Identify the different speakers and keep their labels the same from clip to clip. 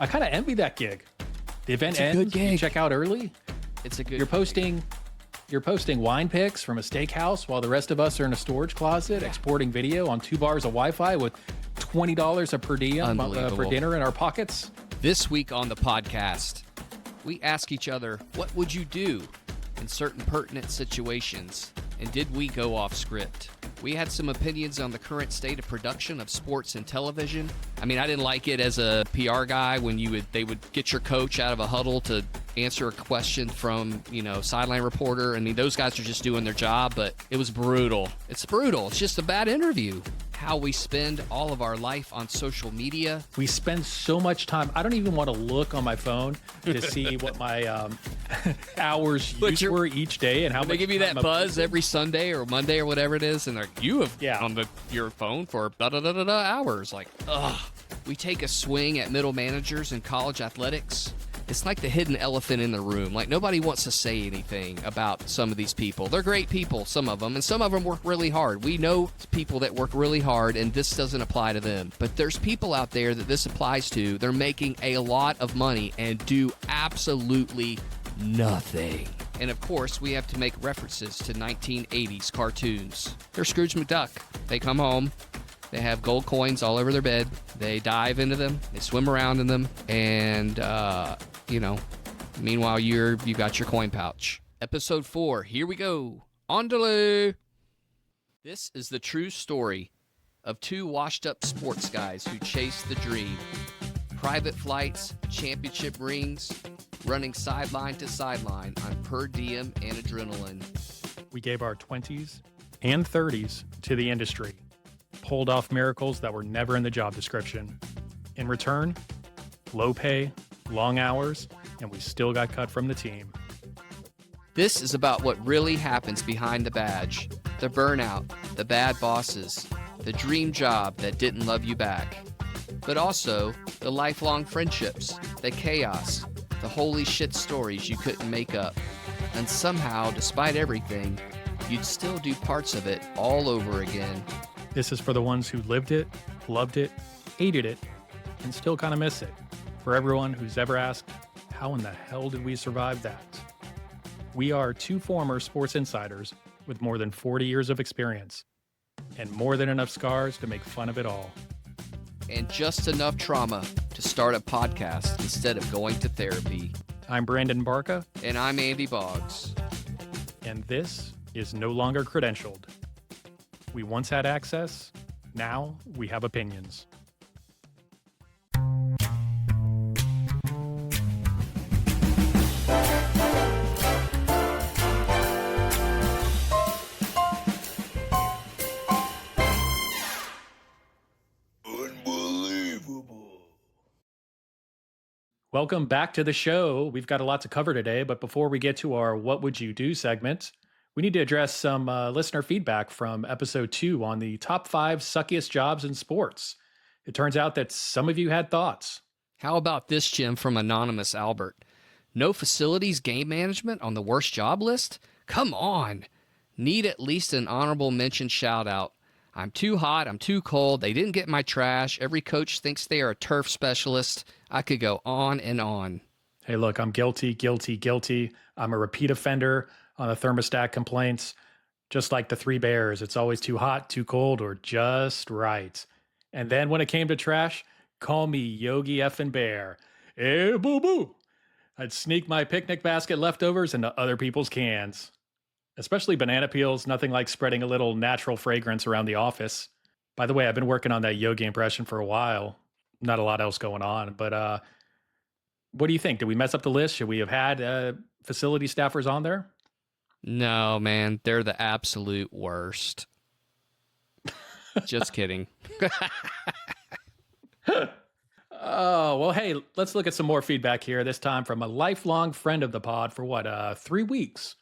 Speaker 1: I kind of envy that gig. The event
Speaker 2: It's a
Speaker 1: ends,
Speaker 2: good gig.
Speaker 1: you check out early.
Speaker 2: It's a good.
Speaker 1: You're posting wine pics from a steakhouse while the rest of us are in a storage closet exporting video on 2 bars of Wi-Fi with $20 a per diem for dinner in our pockets.
Speaker 2: This week on the podcast, we ask each other, what would you do in certain pertinent situations? And did we go off script? We had some opinions on the current state of production of sports and television. I mean, I didn't like it as a PR guy when they would get your coach out of a huddle to answer a question from, sideline reporter. I mean, those guys are just doing their job, but it was brutal. It's brutal. It's just a bad interview. How we spend all of our life on social media.
Speaker 1: We spend so much time. I don't even want to look on my phone to see what my hours were each day and how much.
Speaker 2: They give you that buzz every Sunday or Monday or whatever it is, and they're like, you have on your phone for hours. Like, ugh. We take a swing at middle managers in college athletics. It's like the hidden elephant in the room. Like, nobody wants to say anything about some of these people. They're great people, some of them, and some of them work really hard. We know people that work really hard, and this doesn't apply to them. But there's people out there that this applies to. They're making a lot of money and do absolutely nothing. And of course, we have to make references to 1980s cartoons. They're Scrooge McDuck. They come home. They have gold coins all over their bed. They dive into them. They swim around in them. And, meanwhile, you got your coin pouch. Episode 4. Here we go. On delay. This is the true story of two washed-up sports guys who chase the dream. Private flights, championship rings, running sideline to sideline on per diem and adrenaline.
Speaker 1: We gave our 20s and 30s to the industry. Pulled off miracles that were never in the job description. In return, low pay, long hours, and we still got cut from the team.
Speaker 2: This is about what really happens behind the badge. The burnout, the bad bosses, the dream job that didn't love you back. But also, the lifelong friendships, the chaos, the holy shit stories you couldn't make up. And somehow, despite everything, you'd still do parts of it all over again.
Speaker 1: This is for the ones who lived it, loved it, hated it, and still kind of miss it. For everyone who's ever asked, how in the hell did we survive that? We are two former sports insiders with more than 40 years of experience and more than enough scars to make fun of it all.
Speaker 2: And just enough trauma to start a podcast instead of going to therapy.
Speaker 1: I'm Brandon Barca.
Speaker 2: And I'm Andy Boggs.
Speaker 1: And this is No Longer Credentialed. We once had access, now we have opinions. Unbelievable. Welcome back to the show. We've got a lot to cover today, but before we get to our What Would You Do segment, we need to address some listener feedback from episode 2 on the top 5 suckiest jobs in sports. It turns out that some of you had thoughts.
Speaker 2: How about this, Jim, from Anonymous Albert? No facilities game management on the worst job list? Come on. Need at least an honorable mention shout out. I'm too hot. I'm too cold. They didn't get my trash. Every coach thinks they are a turf specialist. I could go on and on.
Speaker 1: Hey, look, I'm guilty. I'm a repeat offender on the thermostat complaints. Just like the 3 bears, it's always too hot, too cold, or just right. And then when it came to trash, call me Yogi effing Bear. Hey, boo-boo. I'd sneak my picnic basket leftovers into other people's cans. Especially banana peels, nothing like spreading a little natural fragrance around the office. By the way, I've been working on that Yogi impression for a while. Not a lot else going on, but what do you think? Did we mess up the list? Should we have had facility staffers on there?
Speaker 2: No, man, they're the absolute worst. Just kidding.
Speaker 1: Oh, well, hey, let's look at some more feedback here, this time from a lifelong friend of the pod for 3 weeks.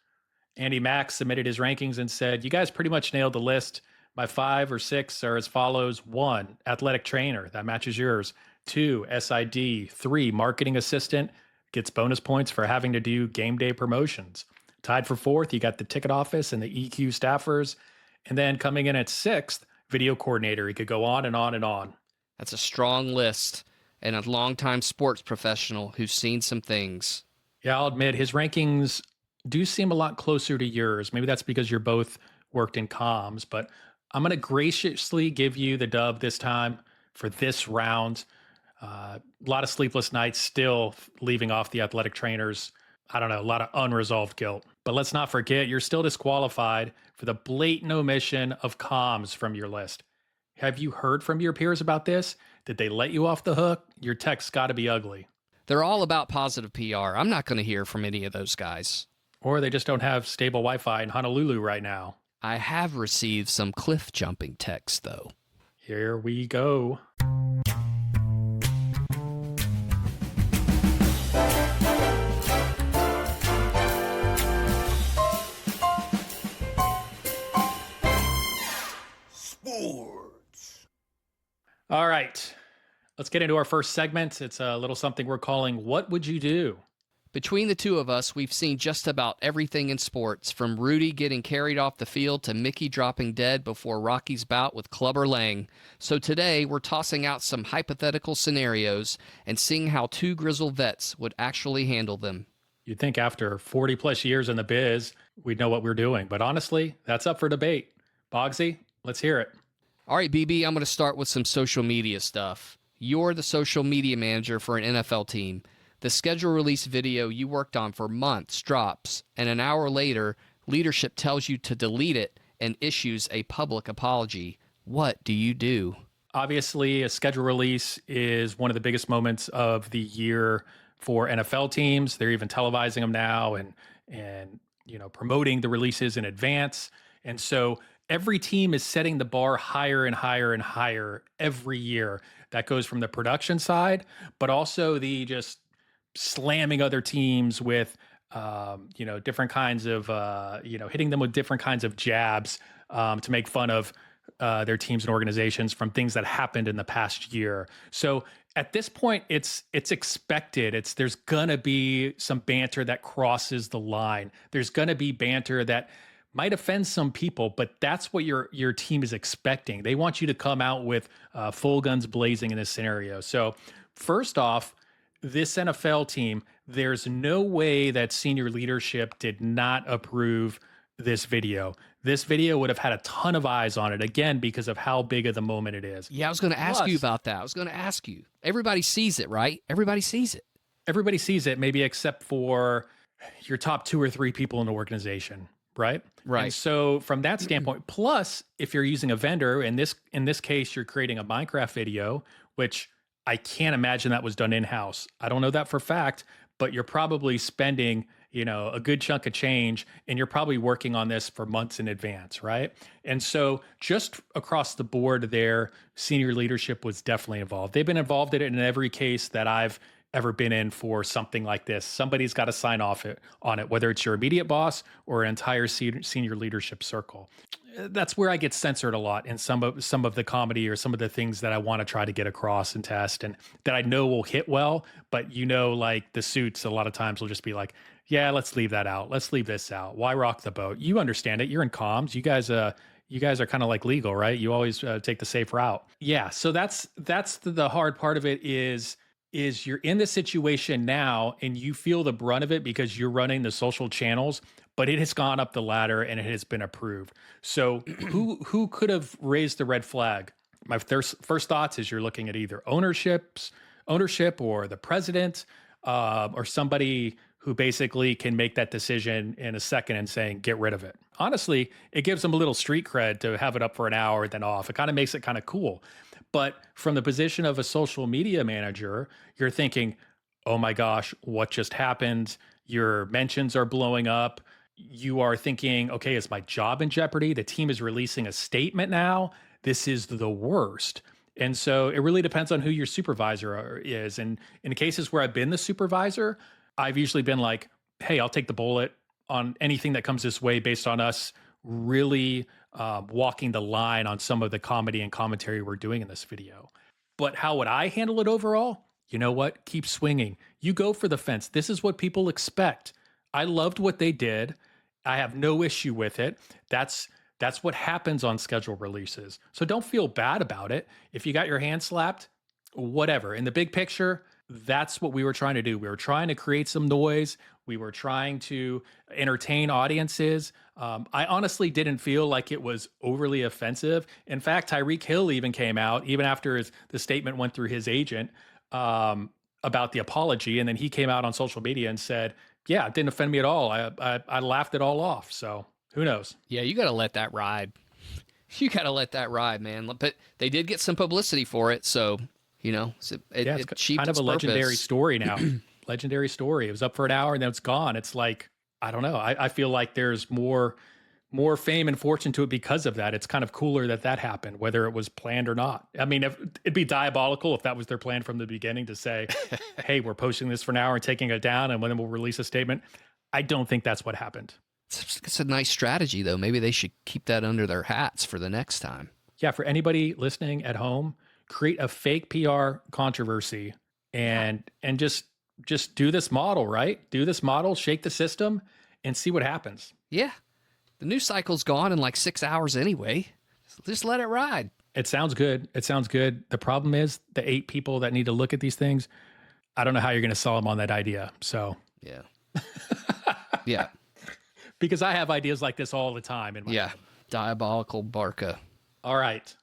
Speaker 1: Andy Max submitted his rankings and said, you guys pretty much nailed the list. My 5 or 6 are as follows. 1, athletic trainer. That matches yours. 2, SID. 3, marketing assistant. Gets bonus points for having to do game day promotions. Tied for 4th, you got the ticket office and the EQ staffers. And then coming in at 6th, video coordinator. He could go on and on and on.
Speaker 2: That's a strong list. and a longtime sports professional who's seen some things.
Speaker 1: Yeah, I'll admit his rankings do seem a lot closer to yours. Maybe that's because you're both worked in comms, but I'm going to graciously give you the dub this time for this round. A lot of sleepless nights still leaving off the athletic trainers. I don't know, a lot of unresolved guilt. But let's not forget, you're still disqualified for the blatant omission of comms from your list. Have you heard from your peers about this? Did they let you off the hook? Your text's got to be ugly.
Speaker 2: They're all about positive PR. I'm not going to hear from any of those guys.
Speaker 1: Or they just don't have stable Wi-Fi in Honolulu right now.
Speaker 2: I have received some cliff jumping texts, though.
Speaker 1: Here we go. Sports. All right. Let's get into our first segment. It's a little something we're calling What Would You Do?
Speaker 2: Between the two of us, we've seen just about everything in sports, from Rudy getting carried off the field to Mickey dropping dead before Rocky's bout with Clubber Lang. So today, we're tossing out some hypothetical scenarios and seeing how two grizzled vets would actually handle them.
Speaker 1: You'd think after 40 plus years in the biz, we'd know what we're doing. But honestly, that's up for debate. Boggsy, let's hear it.
Speaker 2: All right, BB, I'm going to start with some social media stuff. You're the social media manager for an NFL team. The schedule release video you worked on for months drops, and an hour later, leadership tells you to delete it and issues a public apology. What do you do?
Speaker 1: Obviously, a schedule release is one of the biggest moments of the year for NFL teams. They're even televising them now and promoting the releases in advance. And so every team is setting the bar higher and higher and higher every year. That goes from the production side, but also the just slamming other teams with, different kinds of, hitting them with different kinds of jabs to make fun of their teams and organizations from things that happened in the past year. So at this point, it's expected. There's gonna be some banter that crosses the line. There's gonna be banter that might offend some people, but that's what your team is expecting. They want you to come out with full guns blazing in this scenario. So first off, this NFL team, there's no way that senior leadership did not approve this video. This video would have had a ton of eyes on it, again, because of how big of the moment it is.
Speaker 2: Yeah, I was going to ask you about that. I was going to ask you. Everybody sees it, right? Everybody sees it.
Speaker 1: Everybody sees it, maybe except for your top 2 or 3 people in the organization, right?
Speaker 2: Right.
Speaker 1: And so from that standpoint, plus if you're using a vendor, in this case, you're creating a Minecraft video, which I can't imagine that was done in-house. I don't know that for a fact, but you're probably spending, a good chunk of change, and you're probably working on this for months in advance, right? And so just across the board there, senior leadership was definitely involved. They've been involved in it in every case that I've ever been in for something like this. Somebody's got to sign off on it, whether it's your immediate boss or an entire senior leadership circle. That's where I get censored a lot in some of the comedy or some of the things that I want to try to get across and test, and that I know will hit well. But like the suits, a lot of times will just be like, yeah, let's leave that out. Let's leave this out. Why rock the boat? You understand it. You're in comms. You guys are kind of like legal, right? You always take the safe route. Yeah. So that's the hard part of it is you're in this situation now and you feel the brunt of it because you're running the social channels, but it has gone up the ladder and it has been approved. So who could have raised the red flag? My first thoughts is you're looking at either ownership or the president, or somebody who basically can make that decision in a second and saying, get rid of it. Honestly, it gives them a little street cred to have it up for an hour, then off. It kind of makes it kind of cool. But from the position of a social media manager, you're thinking, oh my gosh, what just happened? Your mentions are blowing up. You are thinking, okay, is my job in jeopardy? The team is releasing a statement now. This is the worst. And so it really depends on who your supervisor is. And in cases where I've been the supervisor, I've usually been like, hey, I'll take the bullet on anything that comes this way based on us really walking the line on some of the comedy and commentary we're doing in this video. But how would I handle it overall? You know what? Keep swinging. You go for the fence. This is what people expect. I loved what they did. I have no issue with it. That's what happens on schedule releases. So don't feel bad about it. If you got your hand slapped, whatever. In the big picture, that's what we were trying to do. We were trying to create some noise. We were trying to entertain audiences. I honestly didn't feel like it was overly offensive. In fact, Tyreek Hill even came out, even after the statement went through his agent about the apology. And then he came out on social media and said, yeah, it didn't offend me at all. I laughed it all off. So who knows?
Speaker 2: Yeah, you got to let that ride. You got to let that ride, man. But they did get some publicity for it. So, it achieved
Speaker 1: kind of
Speaker 2: its
Speaker 1: a legendary
Speaker 2: purpose.
Speaker 1: story now. Legendary story. It was up for an hour and then it's gone. It's like, I don't know. I feel like there's more fame and fortune to it because of that. It's kind of cooler that happened, whether it was planned or not. I mean, it'd be diabolical if that was their plan from the beginning to say, hey, we're posting this for an hour and taking it down and then we'll release a statement. I don't think that's what happened.
Speaker 2: It's a nice strategy, though. Maybe they should keep that under their hats for the next time.
Speaker 1: Yeah, for anybody listening at home, create a fake PR controversy and just do this model, right? Do this model, shake the system, and see what happens.
Speaker 2: Yeah. The news cycle's gone in like 6 hours anyway. Just let it ride.
Speaker 1: It sounds good. The problem is the 8 people that need to look at these things, I don't know how you're going to sell them on that idea. So,
Speaker 2: yeah. Yeah.
Speaker 1: Because I have ideas like this all the time.
Speaker 2: Diabolical Barca.
Speaker 1: All right.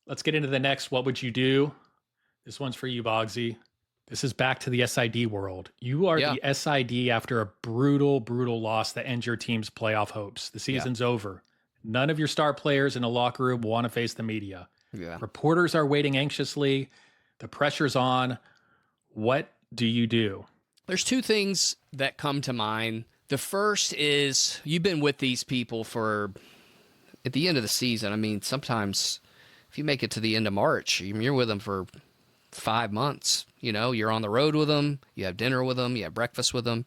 Speaker 1: Let's get into the next. What would you do? This one's for you, Boggsy. This is back to the SID world. You are the SID after a brutal, brutal loss that ends your team's playoff hopes. The season's over. None of your star players in the locker room want to face the media.
Speaker 2: Yeah.
Speaker 1: Reporters are waiting anxiously. The pressure's on. What do you do?
Speaker 2: There's 2 things that come to mind. The first is you've been with these people at the end of the season. I mean, sometimes if you make it to the end of March, you're with them for 5 months. You're on the road with them. You have dinner with them. You have breakfast with them.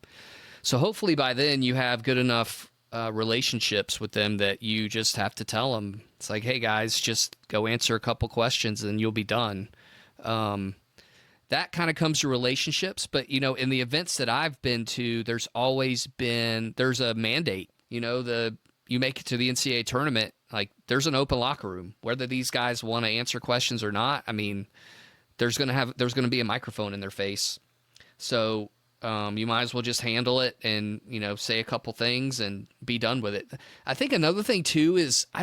Speaker 2: So hopefully by then you have good enough relationships with them that you just have to tell them. It's like, hey, guys, just go answer a couple questions and you'll be done. That kind of comes to relationships. But, in the events that I've been to, there's a mandate. You make it to the NCAA tournament, like there's an open locker room. Whether these guys want to answer questions or not, I mean, there's going to be a microphone in their face. So you might as well just handle it and, say a couple things and be done with it. I think another thing, too, is I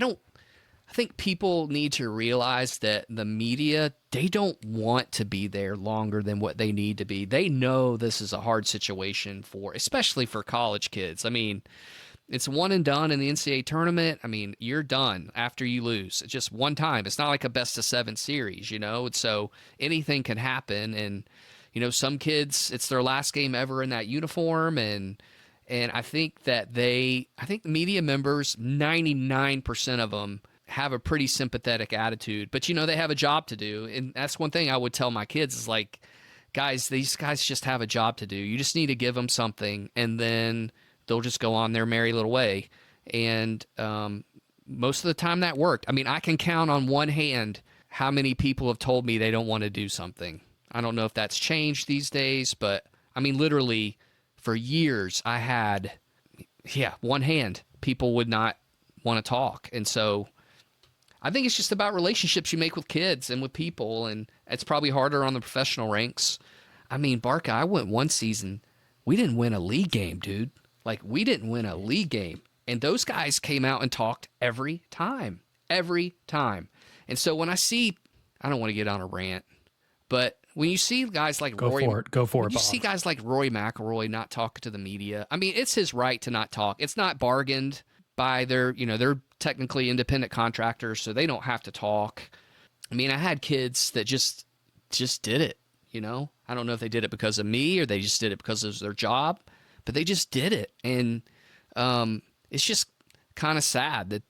Speaker 2: think people need to realize that the media, they don't want to be there longer than what they need to be. They know this is a hard situation especially for college kids. I mean, it's one and done in the NCAA tournament. I mean, you're done after you lose. It's just one time. It's not like a best of 7 series, And so anything can happen. And, some kids, it's their last game ever in that uniform. And I think that the media members, 99% of them, have a pretty sympathetic attitude, but they have a job to do. And that's one thing I would tell my kids is like, guys, these guys just have a job to do. You just need to give them something and then they'll just go on their merry little way. And most of the time that worked. I mean, I can count on one hand how many people have told me they don't want to do something. I don't know if that's changed these days, but I mean, literally for years I had, one hand. People would not want to talk. And so I think it's just about relationships you make with kids and with people, and it's probably harder on the professional ranks. I mean, Barca, I went one season, we didn't win a league game, dude. Like, we didn't win a league game. And those guys came out and talked every time. And so when I don't want to get on a rant, but when you see guys like
Speaker 1: Go for it,
Speaker 2: you see guys like Rory McIlroy not talking to the media. I mean, it's his right to not talk. It's not bargained by they're technically independent contractors, so they don't have to talk. I mean, I had kids that just did it, I don't know if they did it because of me or they just did it because it was their job, but they just did it. And it's just kind of sad that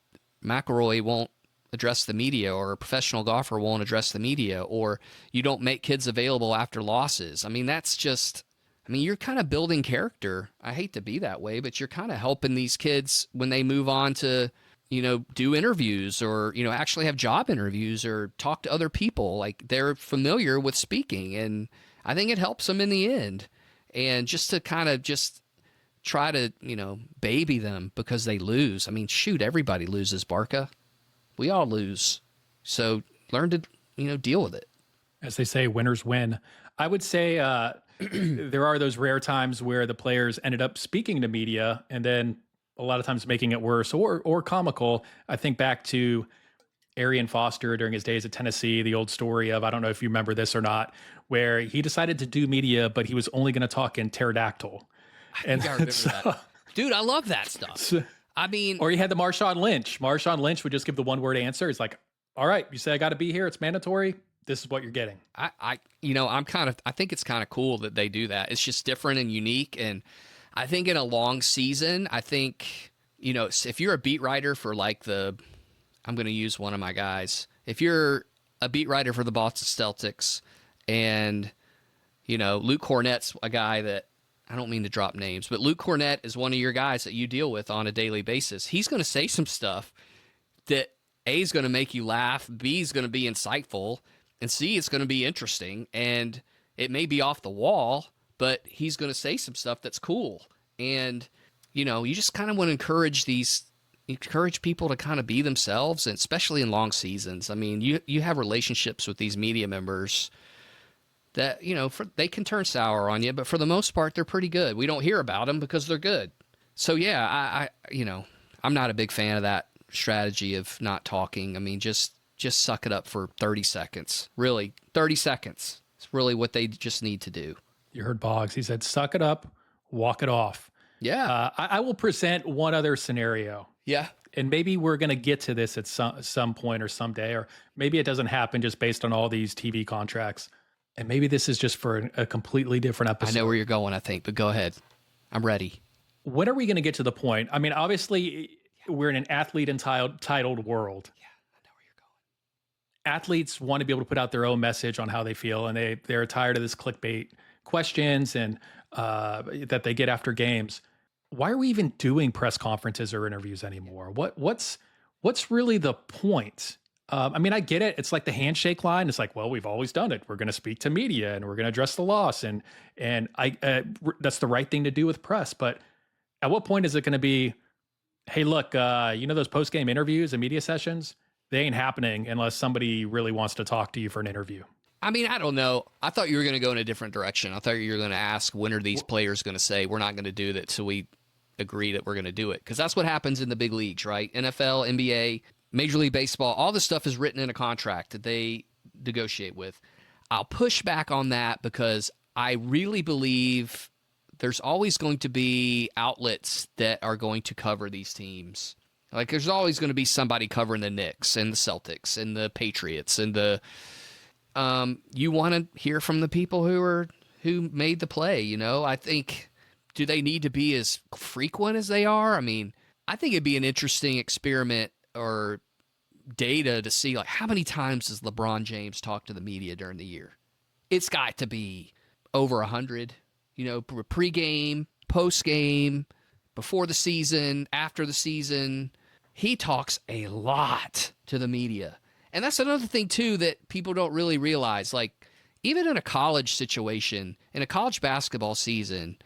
Speaker 2: McIlroy won't address the media, or a professional golfer won't address the media, or you don't make kids available after losses. I mean, you're kind of building character. I hate to be that way, but you're kind of helping these kids when they move on to, do interviews or, actually have job interviews or talk to other people. Like, they're familiar with speaking, and I think it helps them in the end. And just to kind of just try to, baby them because they lose. I mean, shoot, everybody loses, Barca. We all lose. So learn to, deal with it.
Speaker 1: As they say, winners win. I would say there are those rare times where the players ended up speaking to media and then a lot of times making it worse or comical. I think back to Arian Foster during his days at Tennessee, the old story of, I don't know if you remember this or not, where he decided to do media, but he was only going to talk in pterodactyl.
Speaker 2: I think I remember
Speaker 1: so,
Speaker 2: that. Dude, I love that stuff.
Speaker 1: So,
Speaker 2: I mean,
Speaker 1: or you had the Marshawn Lynch. Marshawn Lynch would just give the one word answer. He's like, all right, you say I got to be here. It's mandatory. This is what you're getting.
Speaker 2: I think it's kind of cool that they do that. It's just different and unique. And I think in a long season, I think, if you're a beat writer for like I'm going to use one of my guys. If you're a beat writer for the Boston Celtics and, Luke Cornett's a guy that, I don't mean to drop names, but Luke Cornett is one of your guys that you deal with on a daily basis. He's going to say some stuff that A is going to make you laugh, B is going to be insightful, and C, it's going to be interesting. And it may be off the wall, but he's going to say some stuff that's cool. And, you just kind of want to encourage people to kind of be themselves, and especially in long seasons. I mean, you have relationships with these media members that, they can turn sour on you, but for the most part, they're pretty good. We don't hear about them because they're good. So yeah, I'm not a big fan of that strategy of not talking. I mean, just suck it up for 30 seconds. Really, 30 seconds. It's really what they just need to do.
Speaker 1: You heard Boggs. He said, suck it up, walk it off.
Speaker 2: Yeah.
Speaker 1: I will present one other scenario.
Speaker 2: Yeah.
Speaker 1: And maybe we're going to get to this at some point or someday, or maybe it doesn't happen just based on all these TV contracts. And maybe this is just for a completely different episode.
Speaker 2: I know where you're going, I think, but go ahead. I'm ready.
Speaker 1: When are we going to get to the point? I mean, obviously, we're in an athlete-entitled world.
Speaker 2: Yeah, I know where you're going.
Speaker 1: Athletes want to be able to put out their own message on how they feel, and they're tired of this clickbait questions and that they get after games. Why are we even doing press conferences or interviews anymore? What's really the point? I mean, I get it. It's like the handshake line. It's like, well, we've always done it. We're going to speak to media and we're going to address the loss, and that's the right thing to do with press. But at what point is it going to be, hey, look, those post game interviews and media sessions, they ain't happening unless somebody really wants to talk to you for an interview.
Speaker 2: I mean, I don't know. I thought you were going to go in a different direction. I thought you were going to ask, when are these players going to say, we're not going to do that, so we agree that we're going to do it? Because that's what happens in the big leagues, right? NFL, NBA, Major League Baseball, all this stuff is written in a contract that they negotiate with. I'll push back on that because I really believe there's always going to be outlets that are going to cover these teams. Like, there's always going to be somebody covering the Knicks and the Celtics and the Patriots and the you want to hear from the people who made the play, I think, do they need to be as frequent as they are? I mean, I think it'd be an interesting experiment or data to see, like, how many times does LeBron James talk to the media during the year? It's got to be over 100, pregame, postgame, before the season, after the season. He talks a lot to the media. And that's another thing, too, that people don't really realize. Like, even in a college situation, in a college basketball season,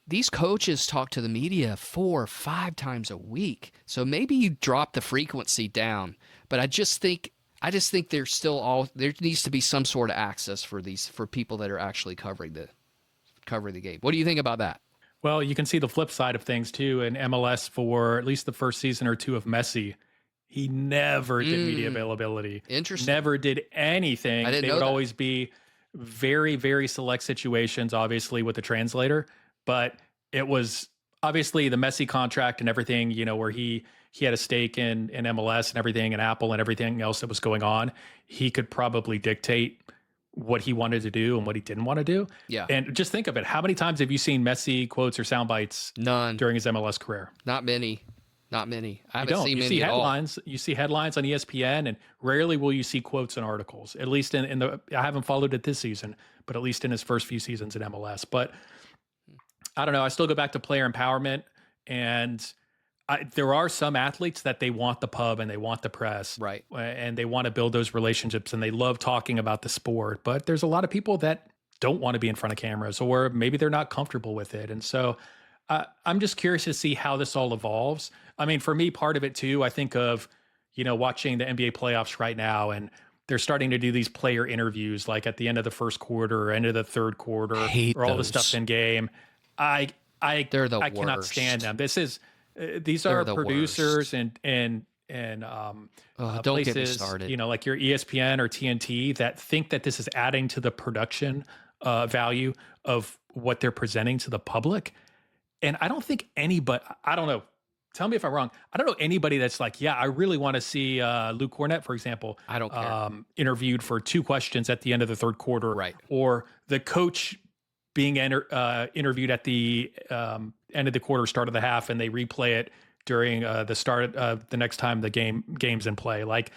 Speaker 2: these coaches talk to the media 4 or 5 times a week. So maybe you drop the frequency down. But I just think there needs to be some sort of access for people that are actually covering the game. What do you think about that?
Speaker 1: Well, you can see the flip side of things too in MLS for at least the first season or two of Messi. He never did media availability.
Speaker 2: Interesting.
Speaker 1: Never did anything.
Speaker 2: I didn't
Speaker 1: they
Speaker 2: know
Speaker 1: would
Speaker 2: that.
Speaker 1: always be very, very select situations, obviously with the translator. But it was obviously the Messi contract and everything, where he had a stake in MLS and everything, and Apple and everything else that was going on. He could probably dictate what he wanted to do and what he didn't want to do.
Speaker 2: Yeah.
Speaker 1: And just think of it. How many times have you seen Messi quotes or sound bites?
Speaker 2: None.
Speaker 1: During his MLS career?
Speaker 2: Not many. Not many. I haven't
Speaker 1: You don't.
Speaker 2: seen
Speaker 1: You
Speaker 2: many
Speaker 1: see
Speaker 2: at all.
Speaker 1: headlines. You see headlines on ESPN, and rarely will you see quotes in articles. At least in the, I haven't followed it this season, but at least in his first few seasons in MLS. But I don't know. I still go back to player empowerment, and there are some athletes that they want the pub and they want the press,
Speaker 2: Right?
Speaker 1: And they want to build those relationships, and they love talking about the sport. But there's a lot of people that don't want to be in front of cameras, or maybe they're not comfortable with it, and so. I'm just curious to see how this all evolves. I mean, for me, part of it too, I think of, watching the NBA playoffs right now, and they're starting to do these player interviews, like at the end of the first quarter or end of the third quarter,
Speaker 2: Hate
Speaker 1: or all the
Speaker 2: those.
Speaker 1: stuff in game.
Speaker 2: They're the
Speaker 1: I cannot
Speaker 2: worst.
Speaker 1: stand them. These
Speaker 2: They're
Speaker 1: are
Speaker 2: the
Speaker 1: producers
Speaker 2: worst.
Speaker 1: and
Speaker 2: Don't get me
Speaker 1: places,
Speaker 2: started.
Speaker 1: like your ESPN or TNT, that think that this is adding to the production value of what they're presenting to the public. And I don't think anybody, I don't know, tell me if I'm wrong. I don't know anybody that's like, yeah, I really want to see Luke Cornett, for example,
Speaker 2: I don't care.
Speaker 1: interviewed for 2 questions at the end of the third quarter,
Speaker 2: Right.
Speaker 1: or the coach being interviewed at the end of the quarter, start of the half, and they replay it during the start of the next time the game's in play. Like,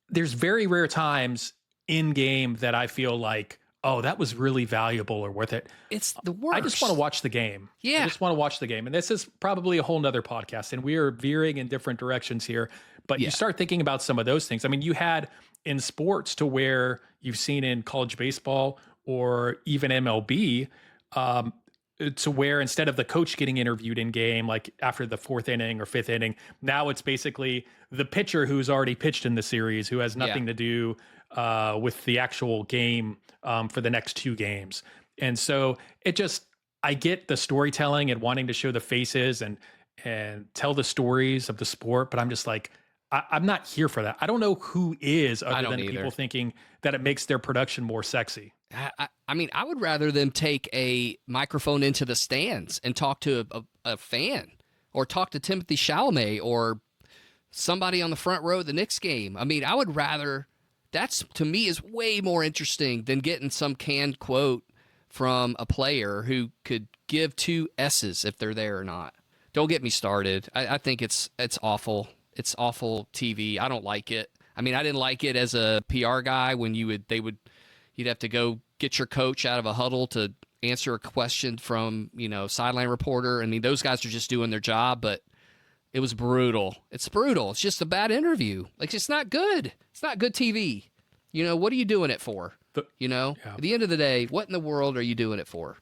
Speaker 1: there's very rare times in game that I feel like, oh, that was really valuable or worth it.
Speaker 2: It's the worst.
Speaker 1: I just want to watch the game.
Speaker 2: Yeah.
Speaker 1: I just want to watch the game. And this is probably a whole nother podcast, and we are veering in different directions here. But you start thinking about some of those things. I mean, you had in sports, to where you've seen in college baseball or even MLB, to where instead of the coach getting interviewed in game, like after the 4th inning or 5th inning, now it's basically the pitcher who's already pitched in the series, who has nothing to do with the actual game for the next 2 games. And so I get the storytelling and wanting to show the faces and tell the stories of the sport, but I'm just like, I'm not here for that. I don't know who is, other than people thinking that it makes their production more sexy.
Speaker 2: I mean, I would rather them take a microphone into the stands and talk to a fan, or talk to Timothy Chalamet or somebody on the front row of the Knicks game. I mean, I would rather, that's, to me, is way more interesting than getting some canned quote from a player who could give 2 S's if they're there or not. Don't get me started. I think it's awful. It's awful TV. I don't like it. I mean, I didn't like it as a PR guy when you'd have to go get your coach out of a huddle to answer a question from, sideline reporter. I mean, those guys are just doing their job, but it was brutal. It's brutal. It's just a bad interview. Like, it's not good. It's not good TV. What are you doing it for? At the end of the day, what in the world are you doing it for?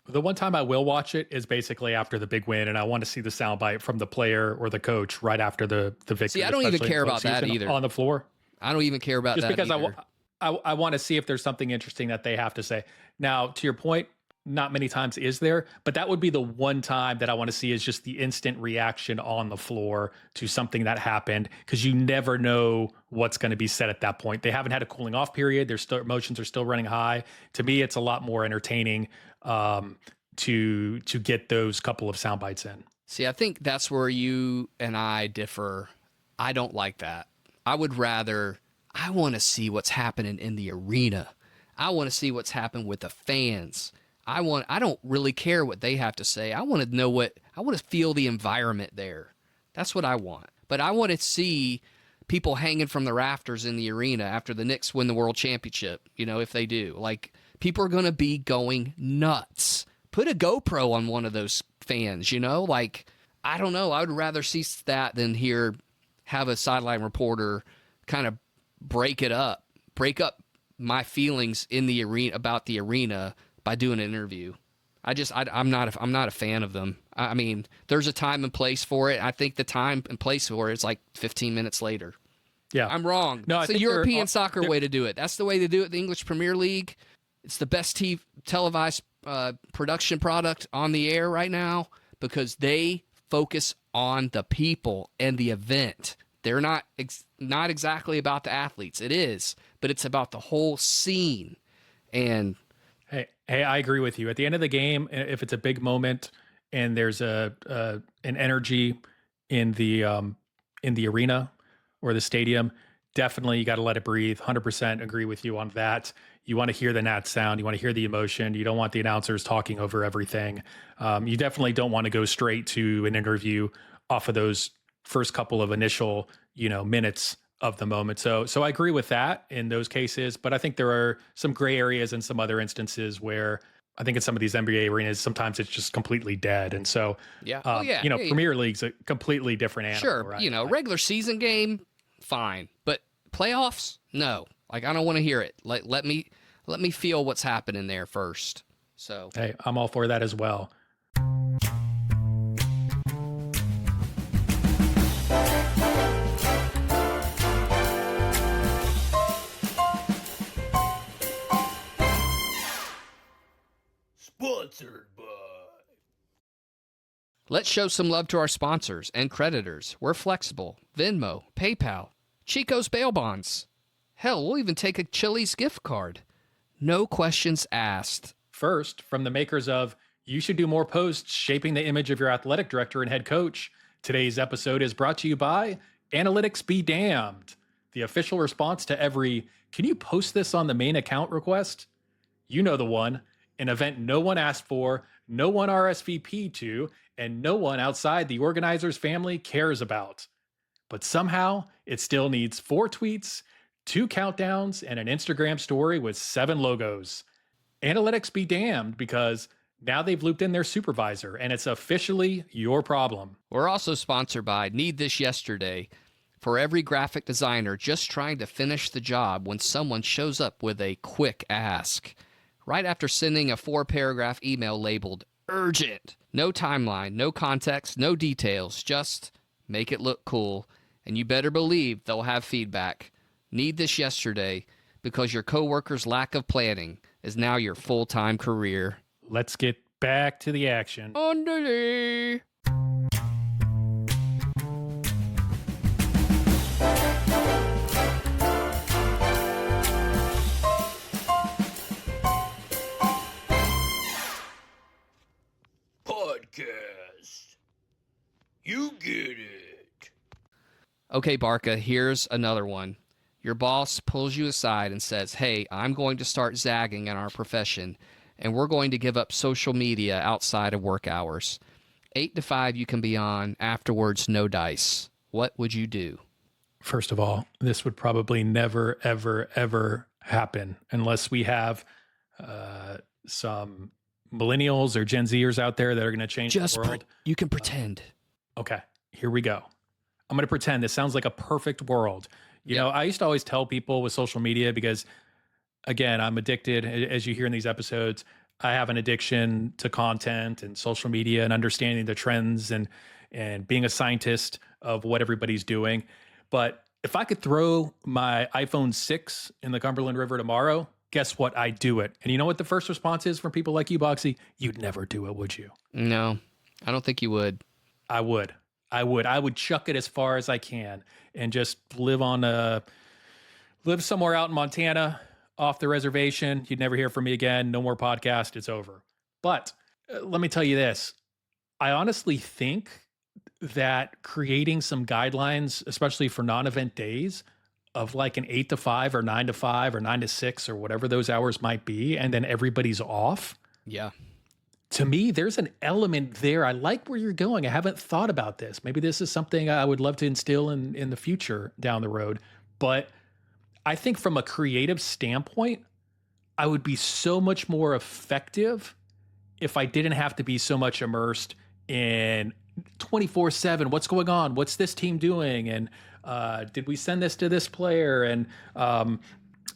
Speaker 1: The one time I will watch it is basically after the big win, and I want to see the soundbite from the player or the coach right after the victory.
Speaker 2: See, I don't even care about that either.
Speaker 1: On the floor.
Speaker 2: I don't even care about
Speaker 1: that
Speaker 2: either.
Speaker 1: Just because I want to see if there's something interesting that they have to say. Now, to your point, not many times is there, but that would be the one time that I want to see, is just the instant reaction on the floor to something that happened, because you never know what's going to be said at that point. They haven't had a cooling off period. Emotions are still running high. To me, it's a lot more entertaining to get those couple of sound bites in.
Speaker 2: See, I think that's where you and I differ. I don't like that. I want to see what's happening in the arena. I want to see what's happened with the fans. I don't really care what they have to say. I want to feel the environment there. That's what I want. But I want to see people hanging from the rafters in the arena after the Knicks win the world championship, if they do. Like, people are going to be going nuts. Put a GoPro on one of those fans, Like, I don't know. I would rather see that than have a sideline reporter kind of break up my feelings in the arena about the arena by doing an interview. I'm not a fan of them. I mean, there's a time and place for it. I think the time and place for it is like 15 minutes later.
Speaker 1: Yeah,
Speaker 2: I'm wrong.
Speaker 1: No,
Speaker 2: it's the European soccer way to do it. That's the way to do it. The English Premier League. It's the best televised production product on the air right now, because they focus on the people and the event. They're not exactly about the athletes. It is, but it's about the whole scene. And
Speaker 1: hey, I agree with you. At the end of the game, if it's a big moment and there's an energy in the arena or the stadium, definitely you got to let it breathe. 100% agree with you on that. You want to hear the Nats sound. You want to hear the emotion. You don't want the announcers talking over everything. You definitely don't want to go straight to an interview off of those first couple of initial, minutes of the moment. So I agree with that in those cases, but I think there are some gray areas and some other instances where I think in some of these NBA arenas, sometimes it's just completely dead. And so, Premier League's a completely different animal.
Speaker 2: Sure.
Speaker 1: Right?
Speaker 2: Regular season game, fine, but playoffs, no. Like, I don't want to hear it. Like, let me feel what's happening there first. So,
Speaker 1: hey, I'm all for that as well.
Speaker 2: Let's show some love to our sponsors and creditors. We're flexible. Venmo, PayPal, Chico's Bail Bonds. Hell, we'll even take a Chili's gift card. No questions asked.
Speaker 1: First, from the makers of You Should Do More Posts Shaping the Image of Your Athletic Director and Head Coach, today's episode is brought to you by Analytics Be Damned, the official response to every "Can you post this on the main account?" request. You know the one, an event no one asked for, no one RSVP'd to, and no one outside the organizer's family cares about. But somehow, it still needs 4 tweets, 2 countdowns, and an Instagram story with 7 logos. Analytics be damned, because now they've looped in their supervisor, and it's officially your problem.
Speaker 2: We're also sponsored by Need This Yesterday. For every graphic designer just trying to finish the job when someone shows up with a quick ask. Right after sending a 4-paragraph email labeled urgent. No timeline, no context, no details, just make it look cool. And you better believe they'll have feedback. Need This Yesterday, because your coworker's lack of planning is now your full-time career.
Speaker 1: Let's get back to the action.
Speaker 2: Underlay.
Speaker 3: Podcast. You get it.
Speaker 2: Okay, Barca, here's another one. Your boss pulls you aside and says, hey, I'm going to start zagging in our profession, and we're going to give up social media outside of work hours. 8 to 5 you can be on, afterwards no dice. What would you do?
Speaker 1: First of all, this would probably never, ever, ever happen unless we have some millennials or Gen Zers out there that are going to change the world.
Speaker 2: You can pretend.
Speaker 1: Okay, here we go. I'm going to pretend this sounds like a perfect world. You know, I used to always tell people with social media, because again, I'm addicted, as you hear in these episodes. I have an addiction to content and social media and understanding the trends and being a scientist of what everybody's doing. But if I could throw my iPhone 6 in the Cumberland River tomorrow, guess what? I'd do it. And you know what the first response is from people like you, Boxy? You'd never do it, would you?
Speaker 2: No, I don't think you would.
Speaker 1: I would. I would chuck it as far as I can and just live somewhere out in Montana, off the reservation. You'd never hear from me again. No more podcast. It's over. But let me tell you this. I honestly think that creating some guidelines, especially for non-event days, of like an 8 to 5 or 9 to 5 or 9 to 6 or whatever those hours might be, and then everybody's off.
Speaker 2: Yeah.
Speaker 1: To me, there's an element there. I like where you're going. I haven't thought about this. Maybe this is something I would love to instill in the future down the road. But I think from a creative standpoint, I would be so much more effective if I didn't have to be so much immersed in 24/7. What's going on? What's this team doing? And did we send this to this player? And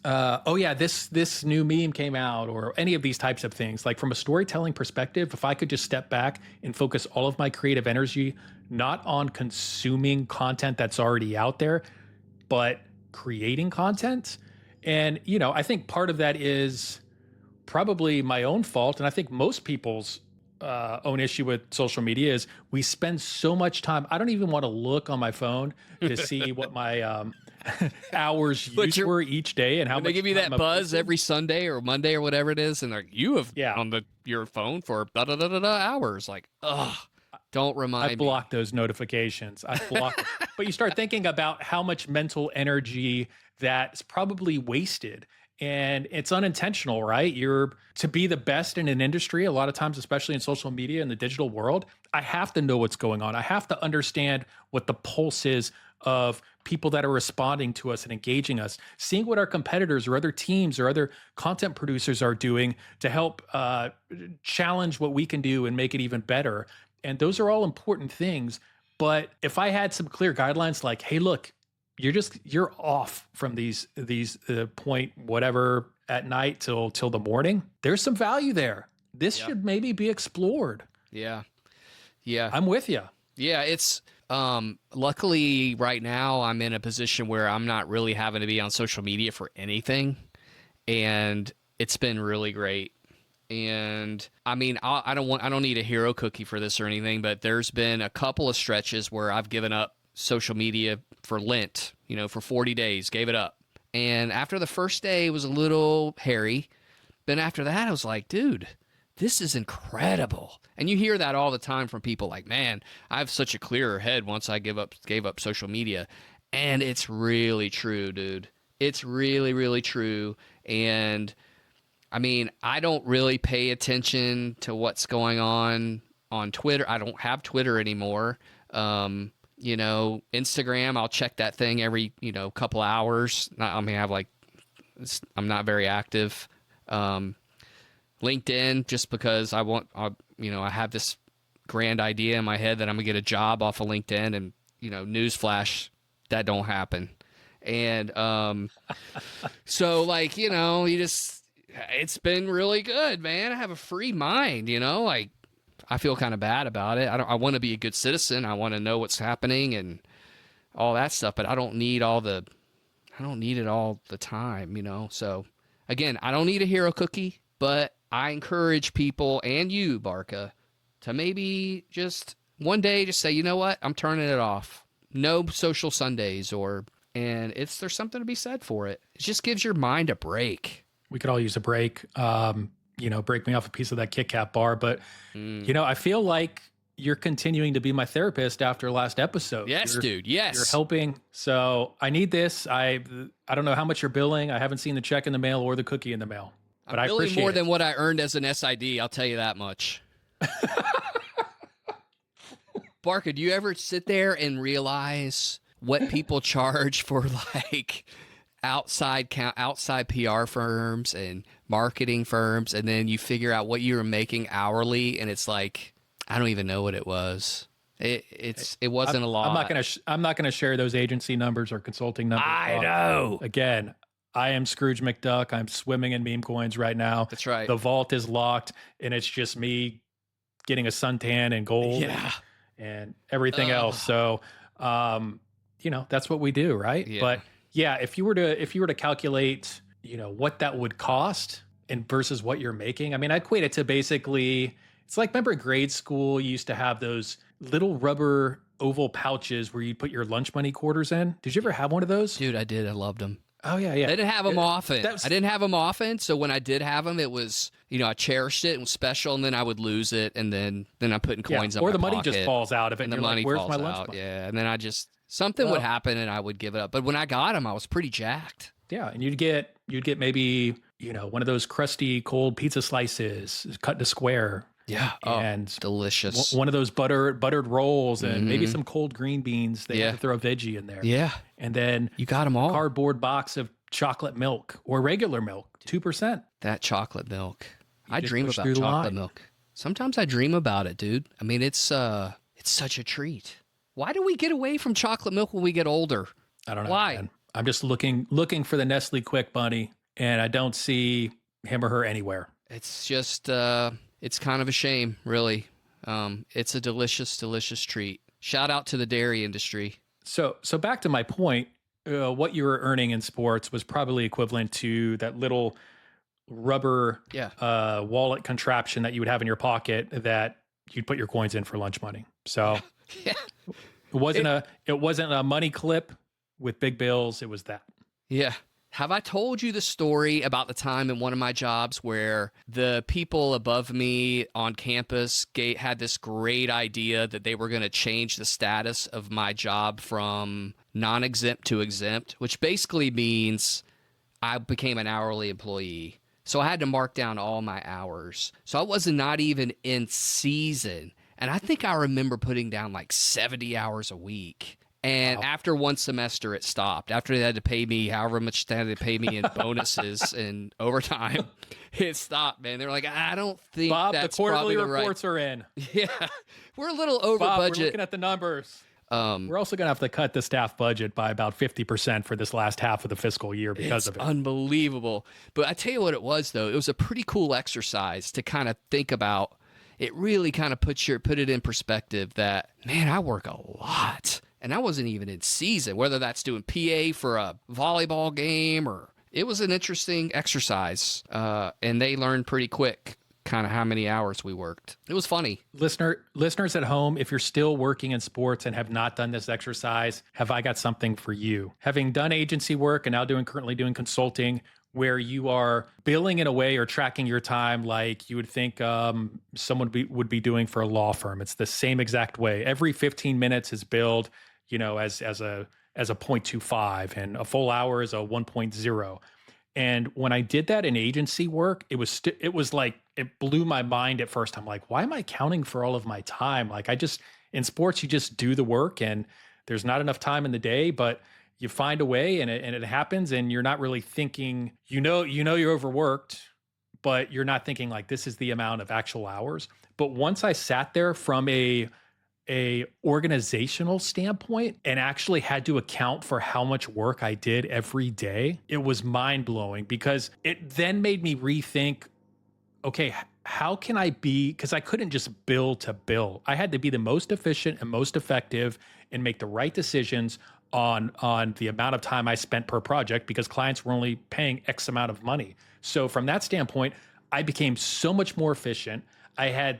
Speaker 1: oh yeah, this new meme came out, or any of these types of things. Like from a storytelling perspective, if I could just step back and focus all of my creative energy, not on consuming content that's already out there, but creating content. And, you know, I think part of that is probably my own fault. And I think most people's own issue with social media is we spend so much time. I don't even want to look on my phone to see what my hours used were each day and how much
Speaker 2: they give you that buzz every Sunday or Monday or whatever it is, and like you have on your phone for hours. Like, ugh. Don't remind me.
Speaker 1: I block those notifications. I block them. But you start thinking about how much mental energy that's probably wasted. And it's unintentional, right? To be the best in an industry, a lot of times, especially in social media and the digital world, I have to know what's going on. I have to understand what the pulse is of people that are responding to us and engaging us, seeing what our competitors or other teams or other content producers are doing to help challenge what we can do and make it even better. And those are all important things. But if I had some clear guidelines like, hey, look, you're off from these point whatever at night till the morning, there's some value there. This should maybe be explored.
Speaker 2: Yeah.
Speaker 1: I'm with you.
Speaker 2: Yeah, it's luckily right now I'm in a position where I'm not really having to be on social media for anything, and it's been really great. And I mean, I don't need a hero cookie for this or anything, but there's been a couple of stretches where I've given up social media for Lent, for 40 days, gave it up. And after the first day, it was a little hairy. Then after that, I was like, dude, this is incredible. And you hear that all the time from people like, man, I have such a clearer head once I gave up social media. And it's really true, dude. It's really, really true. And I mean, I don't really pay attention to what's going on Twitter. I don't have Twitter anymore. Instagram, I'll check that thing every, couple hours. I'm not very active. LinkedIn, just because I have this grand idea in my head that I'm gonna get a job off of LinkedIn, and, newsflash, that don't happen. And, so like, it's been really good, man. I have a free mind, like I feel kind of bad about it. I want to be a good citizen. I want to know what's happening and all that stuff, but I don't need it all the time, So again, I don't need a hero cookie, but I encourage people, and you, Barca, to maybe just one day just say, you know what? I'm turning it off. No social Sundays, and there's something to be said for it. It just gives your mind a break.
Speaker 1: We could all use a break. Break me off a piece of that Kit Kat bar. But, I feel like you're continuing to be my therapist after last episode.
Speaker 2: Yes, dude. Yes.
Speaker 1: You're helping. So I need this. I don't know how much you're billing. I haven't seen the check in the mail or the cookie in the mail. But
Speaker 2: I'm
Speaker 1: I appreciate
Speaker 2: more
Speaker 1: it.
Speaker 2: than what I earned as an SID. I'll tell you that much. Barca, do you ever sit there and realize what people charge for like outside PR firms and marketing firms, and then you figure out what you were making hourly, and it's like, I don't even know what it was. It wasn't a lot.
Speaker 1: I'm not gonna share those agency numbers or consulting numbers.
Speaker 2: I know.
Speaker 1: Again, I am Scrooge McDuck. I'm swimming in meme coins right now.
Speaker 2: That's right.
Speaker 1: The vault is locked, and it's just me getting a suntan and gold.
Speaker 2: Yeah.
Speaker 1: And everything else. So, that's what we do, right?
Speaker 2: Yeah.
Speaker 1: But yeah, if you were to calculate, what that would cost and versus what you're making, I mean, I equate it to basically, it's like, remember grade school, you used to have those little rubber oval pouches where you'd put your lunch money quarters in. Did you ever have one of those?
Speaker 2: Dude, I did. I loved them.
Speaker 1: Oh yeah, yeah.
Speaker 2: I didn't have them often. I didn't have them often, so when I did have them, it was, I cherished it and was special, and then I would lose it, and then I'm putting coins in my
Speaker 1: pocket. Or the money
Speaker 2: pocket,
Speaker 1: just falls out of it,
Speaker 2: and the
Speaker 1: you're
Speaker 2: money
Speaker 1: like, where's
Speaker 2: falls
Speaker 1: my lunch
Speaker 2: out.
Speaker 1: money?
Speaker 2: Yeah, and then something would happen, and I would give it up. But when I got them, I was pretty jacked.
Speaker 1: Yeah, and you'd get maybe, one of those crusty cold pizza slices cut to square.
Speaker 2: Yeah,
Speaker 1: and
Speaker 2: delicious.
Speaker 1: One of those buttered rolls, and maybe some cold green beans. They have to throw a veggie in there.
Speaker 2: Yeah,
Speaker 1: and then
Speaker 2: you got them all.
Speaker 1: Cardboard box of chocolate milk or regular milk, 2%.
Speaker 2: That chocolate milk. I dream about
Speaker 1: chocolate
Speaker 2: chocolate milk. Sometimes I dream about it, dude. I mean, it's such a treat. Why do we get away from chocolate milk when we get older?
Speaker 1: I don't know.
Speaker 2: Why?
Speaker 1: Man. I'm just looking for the Nestle Quick Bunny, and I don't see him or her anywhere.
Speaker 2: It's just, it's kind of a shame, really. It's a delicious, delicious treat. Shout out to the dairy industry.
Speaker 1: So back to my point, what you were earning in sports was probably equivalent to that little rubber wallet contraption that you would have in your pocket that you'd put your coins in for lunch money. So
Speaker 2: yeah.
Speaker 1: It wasn't a money clip with big bills. It was that.
Speaker 2: Yeah. Have I told you the story about the time in one of my jobs where the people above me on campus had this great idea that they were going to change the status of my job from non-exempt to exempt, which basically means I became an hourly employee. So I had to mark down all my hours. So I was not even in season. And I think I remember putting down like 70 hours a week. And after one semester, it stopped. After they had to pay me however much they had to pay me in bonuses and overtime, it stopped, man. They were like, I don't think
Speaker 1: Bob,
Speaker 2: that's
Speaker 1: the quarterly
Speaker 2: probably
Speaker 1: reports are in.
Speaker 2: Yeah, we're a little over
Speaker 1: Bob,
Speaker 2: budget.
Speaker 1: We're looking at the numbers. We're also going to have to cut the staff budget by about 50% for this last half of the fiscal year because of it.
Speaker 2: Unbelievable. But I tell you what it was, though. It was a pretty cool exercise to kind of think about. It really kind of put it in perspective that, man, I work a lot. And I wasn't even in season, whether that's doing PA for a volleyball game or it was an interesting exercise. And they learned pretty quick kind of how many hours we worked. It was funny.
Speaker 1: Listeners at home, if you're still working in sports and have not done this exercise, have I got something for you? Having done agency work and now currently doing consulting, where you are billing in a way or tracking your time like you would think someone would be doing for a law firm. It's the same exact way. Every 15 minutes is billed, as a 0.25, and a full hour is a 1.0. And when I did that in agency work, it was like, it blew my mind at first. I'm like, why am I counting for all of my time? Like, in sports, you just do the work and there's not enough time in the day, but you find a way and it happens, and you're not really thinking, you're overworked, but you're not thinking like, this is the amount of actual hours. But once I sat there from a organizational standpoint and actually had to account for how much work I did every day, it was mind blowing, because it then made me rethink, okay, how can I be, because I couldn't just bill to bill. I had to be the most efficient and most effective and make the right decisions on the amount of time I spent per project, because clients were only paying X amount of money. So from that standpoint, I became so much more efficient. I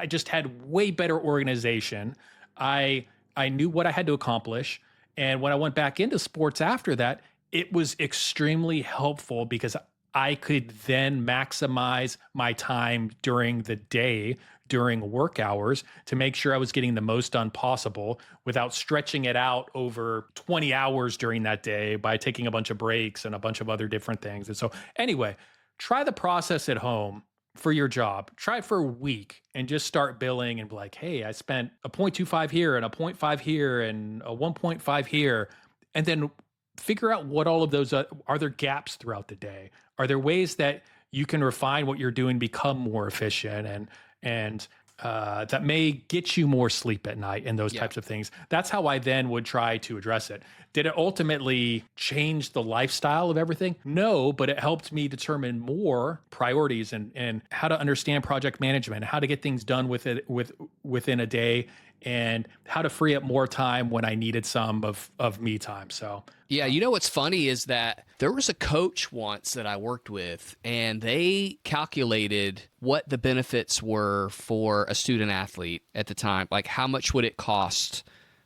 Speaker 1: just had way better organization. I knew what I had to accomplish. And when I went back into sports after that, it was extremely helpful, because I could then maximize my time during the day, during work hours, to make sure I was getting the most done possible without stretching it out over 20 hours during that day by taking a bunch of breaks and a bunch of other different things. And so anyway, try the process at home for your job. Try it for a week and just start billing and be like, hey, I spent a 0.25 here and a 0.5 here and a 1.5 here. And then figure out what all of those are there gaps throughout the day? Are there ways that you can refine what you're doing, become more efficient, and that may get you more sleep at night and those types of things? That's how I then would try to address it. Did it ultimately change the lifestyle of everything? No, but it helped me determine more priorities and how to understand project management, how to get things done within a day, and how to free up more time when I needed some of me time. So
Speaker 2: yeah, what's funny is that there was a coach once that I worked with, and they calculated what the benefits were for a student athlete at the time. Like, how much would it cost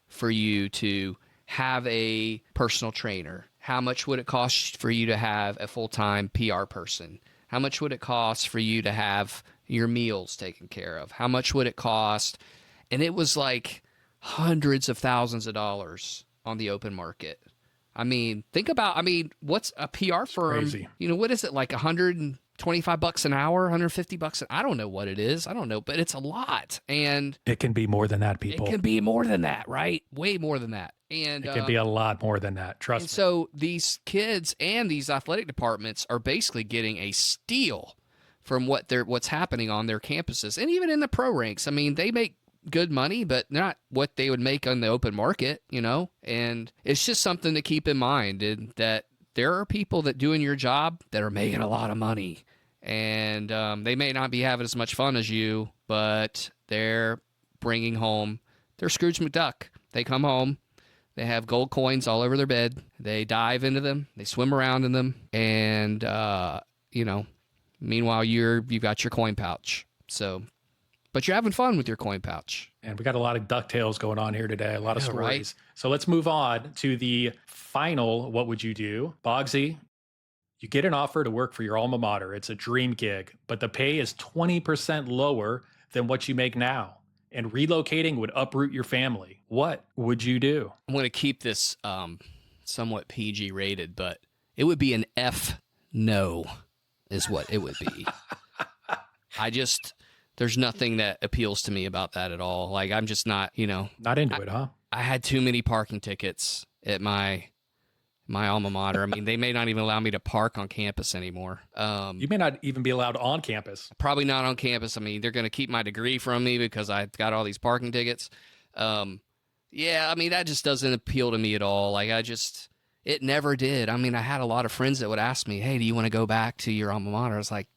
Speaker 2: for you to have a personal trainer? How much would it cost for you to have a full-time PR person? How much would it cost for you to have your meals taken care of? How much would it cost? And it was like hundreds of thousands of dollars on the open market. I mean, think about, what's a PR firm?
Speaker 1: Crazy.
Speaker 2: What is it, like $125 an hour, $150? I don't know what it is. I don't know, but it's a lot. And
Speaker 1: it can be more than that, people.
Speaker 2: It can be more than that, right? Way more than that. And
Speaker 1: it can be a lot more than that. Trust me.
Speaker 2: So these kids and these athletic departments are basically getting a steal from what's happening on their campuses. And even in the pro ranks, they make good money, but not what they would make on the open market, and it's just something to keep in mind, and that there are people that doing your job that are making a lot of money, and they may not be having as much fun as you, but they're bringing home their Scrooge McDuck. They come home, they have gold coins all over their bed, they dive into them, they swim around in them, and meanwhile you've got your coin pouch. But you're having fun with your coin pouch.
Speaker 1: And we got a lot of DuckTales going on here today, a lot of stories.
Speaker 2: Right?
Speaker 1: So let's move on to the final, what would you do? Boggsy, you get an offer to work for your alma mater. It's a dream gig, but the pay is 20% lower than what you make now. And relocating would uproot your family. What would you do?
Speaker 2: I'm going to keep this somewhat PG rated, but it would be an F no is what it would be. There's nothing that appeals to me about that at all. Like, I'm just not,
Speaker 1: Not into it, huh?
Speaker 2: I had too many parking tickets at my alma mater. They may not even allow me to park on campus anymore.
Speaker 1: You may not even be allowed on campus.
Speaker 2: Probably not on campus. They're going to keep my degree from me because I got all these parking tickets. That just doesn't appeal to me at all. It never did. I had a lot of friends that would ask me, hey, do you want to go back to your alma mater? I was like,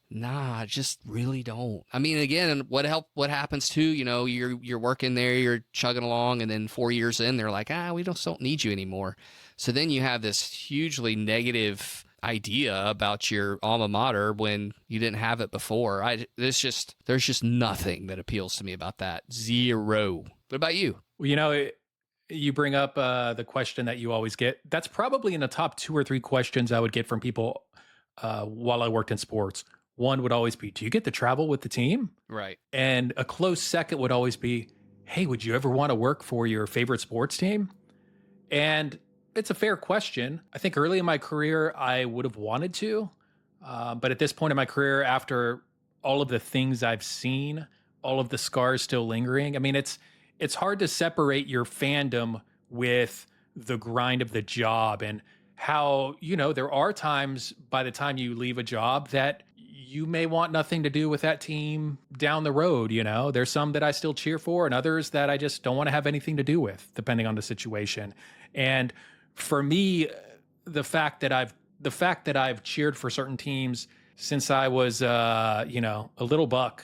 Speaker 2: nah, I just really don't. Again, what happens too, you're working there, you're chugging along, and then 4 years in, they're like, we don't need you anymore. So then you have this hugely negative idea about your alma mater when you didn't have it before. There's just nothing that appeals to me about that. Zero. What about you?
Speaker 1: Well, you bring up the question that you always get. That's probably in the top 2 or 3 questions I would get from people while I worked in sports. One would always be, do you get to travel with the team?
Speaker 2: Right.
Speaker 1: And a close second would always be, hey, would you ever want to work for your favorite sports team? And it's a fair question. I think early in my career, I would have wanted to. But at this point in my career, after all of the things I've seen, all of the scars still lingering, I mean, it's hard to separate your fandom with the grind of the job and how, there are times by the time you leave a job that you may want nothing to do with that team down the road. There's some that I still cheer for and others that I just don't want to have anything to do with, depending on the situation. And for me, the fact that I've cheered for certain teams since I was, a little buck,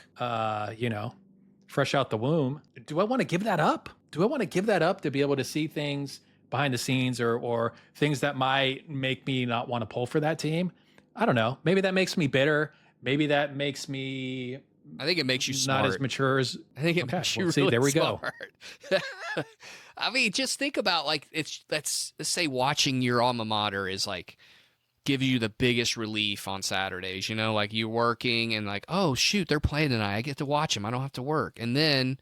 Speaker 1: fresh out the womb, do I want to give that up? Do I want to give that up to be able to see things behind the scenes or things that might make me not want to pull for that team? I don't know. Maybe that makes me bitter. Maybe that makes me.
Speaker 2: I think it makes you smart.
Speaker 1: Not as mature as.
Speaker 2: I think it makes you really
Speaker 1: see, there we
Speaker 2: smart.
Speaker 1: go.
Speaker 2: I mean, just think about let's say watching your alma mater is like give you the biggest relief on Saturdays. Like you're working and like, oh shoot, they're playing tonight. I get to watch them. I don't have to work. And then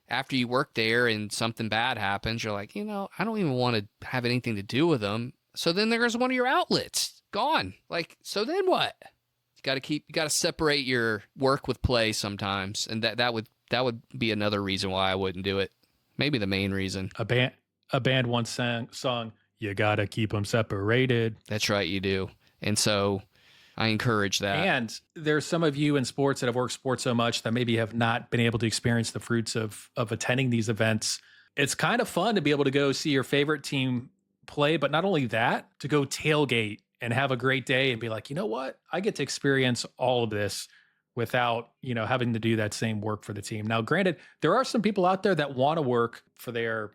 Speaker 2: after you work there and something bad happens, you're like, I don't even want to have anything to do with them. So then there's one of your outlets gone. Like, so then what? You got to separate your work with play sometimes, and that would be another reason why I wouldn't do it. Maybe the main reason.
Speaker 1: A band once sang song, you got to keep them separated.
Speaker 2: That's right, you do. And so I encourage that.
Speaker 1: And there's some of you in sports that have worked sports so much that maybe have not been able to experience the fruits of attending these events. It's kind of fun to be able to go see your favorite team play, but not only that, to go tailgate and have a great day and be like, you know what? I get to experience all of this without, having to do that same work for the team. Now, granted, there are some people out there that want to work for their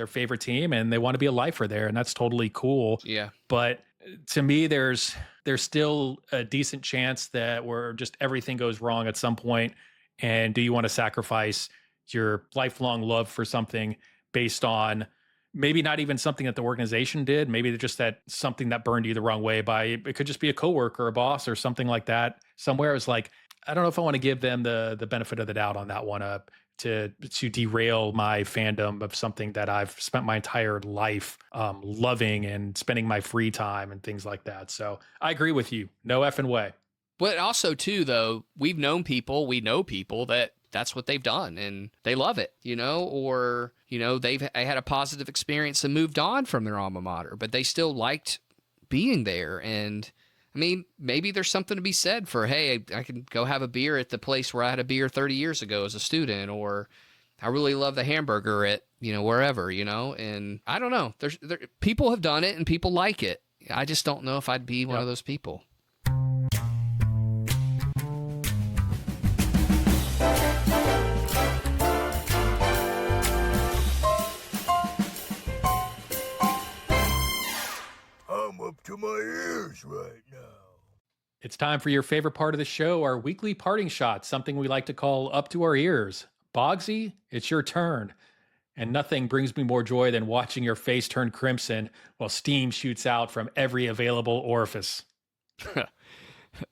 Speaker 1: favorite team and they want to be a lifer there, and that's totally cool.
Speaker 2: Yeah.
Speaker 1: But to me, there's still a decent chance that where just everything goes wrong at some point. And do you want to sacrifice your lifelong love for something based on maybe not even something that the organization did, maybe just that something that burned you the wrong way by, it could just be a coworker, a boss, or something like that. Somewhere it's like, I don't know if I want to give them the benefit of the doubt on that one, to derail my fandom of something that I've spent my entire life loving and spending my free time and things like that. So I agree with you. No effing way.
Speaker 2: But also too, though, we know people that's what they've done and they love it, or, they've had a positive experience and moved on from their alma mater, but they still liked being there. And I mean, maybe there's something to be said for, hey, I can go have a beer at the place where I had a beer 30 years ago as a student, or I really love the hamburger at, wherever, and I don't know. People have done it and people like it. I just don't know if I'd be one of those people.
Speaker 3: To my ears right now.
Speaker 1: It's time for your favorite part of the show, our weekly parting shot, something we like to call up to our ears. Boggsy, it's your turn. And nothing brings me more joy than watching your face turn crimson while steam shoots out from every available orifice.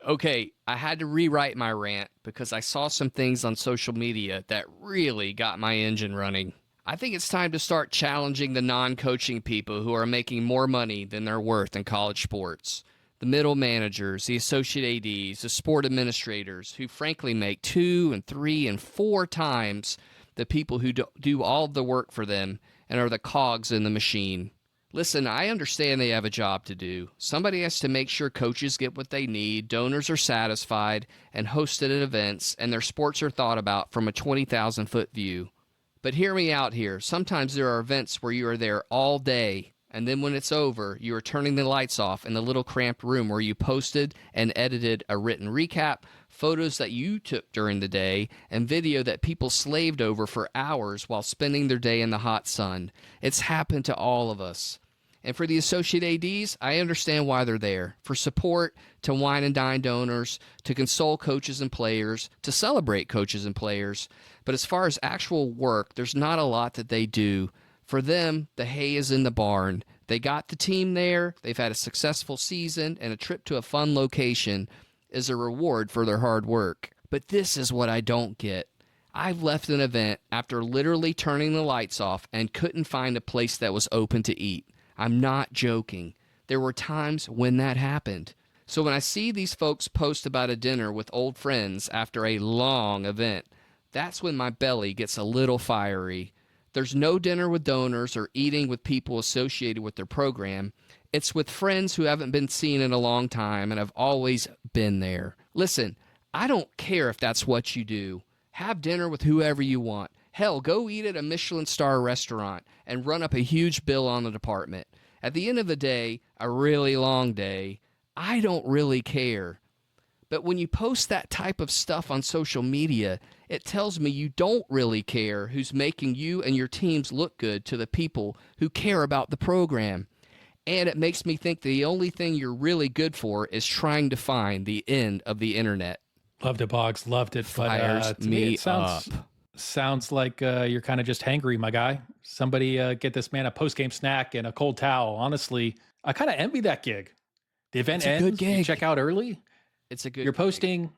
Speaker 2: Okay, I had to rewrite my rant because I saw some things on social media that really got my engine running. I think it's time to start challenging the non-coaching people who are making more money than they're worth in college sports. The middle managers, the associate ADs, the sport administrators who frankly make 2 and 3 and 4 times the people who do all of the work for them and are the cogs in the machine. Listen, I understand they have a job to do. Somebody has to make sure coaches get what they need, donors are satisfied, and hosted at events, and their sports are thought about from a 20,000-foot view. But hear me out here. Sometimes there are events where you are there all day, and then when it's over, you are turning the lights off in the little cramped room where you posted and edited a written recap, photos that you took during the day, and video that people slaved over for hours while spending their day in the hot sun. It's happened to all of us. And for the associate ADs, I understand why they're there. For support, to wine and dine donors, to console coaches and players, to celebrate coaches and players. But as far as actual work, there's not a lot that they do. For them, the hay is in the barn. They got the team there, they've had a successful season, and a trip to a fun location is a reward for their hard work. But this is what I don't get. I've left an event after literally turning the lights off and couldn't find a place that was open to eat. I'm not joking. There were times when that happened. So when I see these folks post about a dinner with old friends after a long event, that's when my belly gets a little fiery. There's no dinner with donors or eating with people associated with their program. It's with friends who haven't been seen in a long time and have always been there. Listen, I don't care if that's what you do. Have dinner with whoever you want. Hell, go eat at a Michelin star restaurant and run up a huge bill on the department. At the end of the day, a really long day, I don't really care. But when you post that type of stuff on social media, it tells me you don't really care who's making you and your teams look good to the people who care about the program. And it makes me think the only thing you're really good for is trying to find the end of the internet.
Speaker 1: Loved it, Boggs. Loved it.
Speaker 2: Fires
Speaker 1: To me, it
Speaker 2: up.
Speaker 1: sounds like you're kind of just hangry, my guy. Somebody get this man a post-game snack and a cold towel. Honestly, I kind of envy that gig. The event
Speaker 2: It's a
Speaker 1: ends.
Speaker 2: good gig.
Speaker 1: You check out early.
Speaker 2: It's a good
Speaker 1: You're
Speaker 2: gig.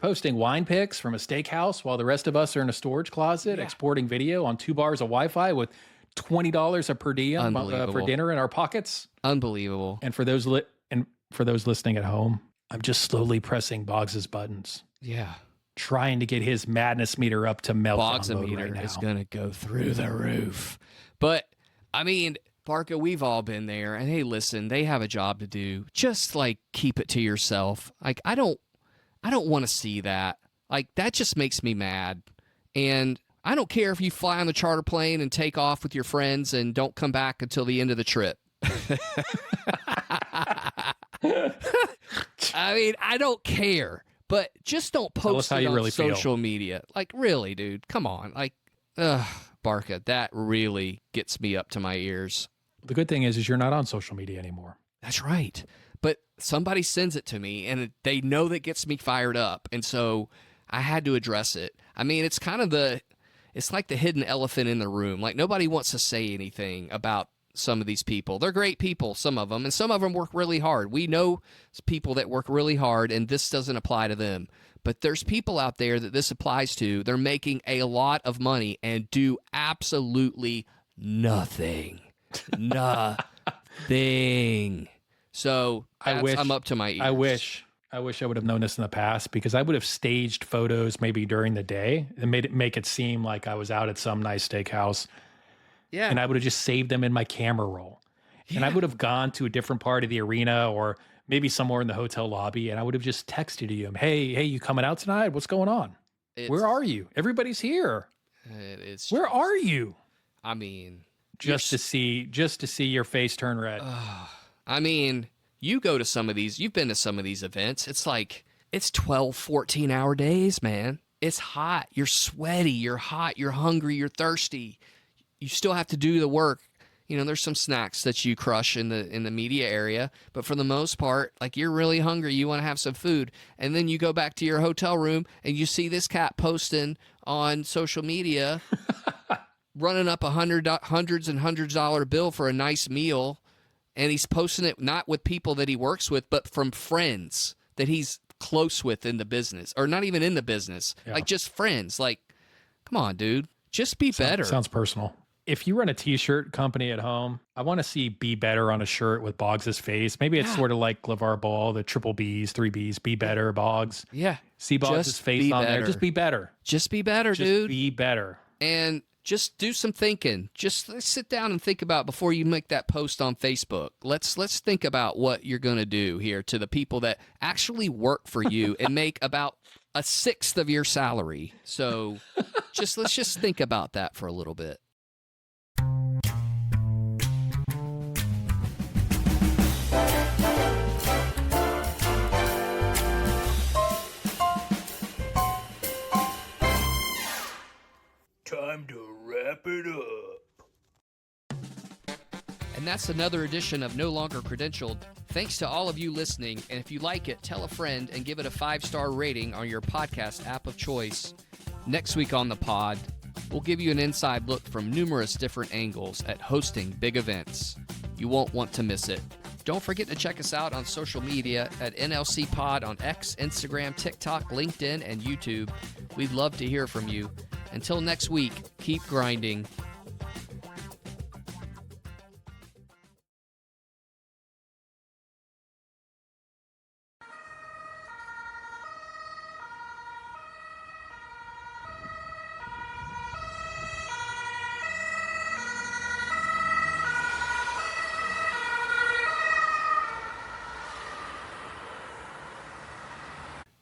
Speaker 1: posting wine pics from a steakhouse while the rest of us are in a storage closet exporting video on 2 bars of Wi-Fi with $20 a per diem for
Speaker 2: Unbelievable.
Speaker 1: dinner in our pockets.
Speaker 2: Unbelievable.
Speaker 1: And for those listening at home, I'm just slowly pressing Boggs's buttons,
Speaker 2: Yeah.
Speaker 1: trying to get his madness meter up to meltdown mode
Speaker 2: Boggs-a-meter
Speaker 1: right now.
Speaker 2: is going to go through the roof. But, I mean, Barca, we've all been there. And hey, listen, they have a job to do. Just, like, keep it to yourself. Like, I don't want to see that. Like, that just makes me mad. And I don't care if you fly on the charter plane and take off with your friends and don't come back until the end of the trip. I mean, I don't care, but just don't post it on social media. Like, really, dude, come on. Like, Barca, that really gets me up to my ears.
Speaker 1: The good thing is you're not on social media anymore.
Speaker 2: That's right. But somebody sends it to me, and they know that gets me fired up, and so I had to address it. I mean, it's kind of it's like the hidden elephant in the room. Like, nobody wants to say anything about some of these people. They're great people, some of them, and some of them work really hard. We know people that work really hard, and this doesn't apply to them. But there's people out there that this applies to. They're making a lot of money and do absolutely nothing. Nothing. So I'm up to my ears.
Speaker 1: I wish I would have known this in the past, because I would have staged photos maybe during the day and make it seem like I was out at some nice steakhouse.
Speaker 2: Yeah.
Speaker 1: And I would have just saved them in my camera roll. Yeah. And I would have gone to a different part of the arena or maybe somewhere in the hotel lobby, and I would have just texted you, hey, you coming out tonight? What's going on? Where are you? Everybody's here. Where are you?
Speaker 2: I mean,
Speaker 1: just to see your face turn red.
Speaker 2: I mean, you go to some of these, you've been to some of these events. It's like, it's 12, 14-hour days, man. It's hot. You're sweaty. You're hot. You're hungry. You're thirsty. You still have to do the work. You know, there's some snacks that you crush in the media area, but for the most part, like, you're really hungry. You want to have some food. And then you go back to your hotel room and you see this cat posting on social media, running up hundreds and hundreds dollar bill for a nice meal. And he's posting it not with people that he works with, but from friends that he's close with in the business, or not even in the business, like just friends. Like, come on, dude, just be better.
Speaker 1: Sounds personal. If you run a t-shirt company at home, I want to see "Be Better" on a shirt with Boggs's face. Maybe it's sort of like LeVar Ball, the triple B's, 3 B's, "Be Better," Boggs.
Speaker 2: Yeah.
Speaker 1: See Boggs's face on there. Just be better.
Speaker 2: Just be better,
Speaker 1: just
Speaker 2: dude.
Speaker 1: Be better.
Speaker 2: And just do some thinking. Just sit down and think about before you make that post on Facebook. Let's think about what you're going to do here to the people that actually work for you and make about 1/6 of your salary. So let's just think about that for a little bit.
Speaker 3: Time to wrap it up.
Speaker 2: And that's another edition of No Longer Credentialed. Thanks to all of you listening. And if you like it, tell a friend and give it a 5-star rating on your podcast app of choice. Next week on the pod, we'll give you an inside look from numerous different angles at hosting big events. You won't want to miss it. Don't forget to check us out on social media at NLC Pod on X, Instagram, TikTok, LinkedIn, and YouTube. We'd love to hear from you. Until next week, keep grinding.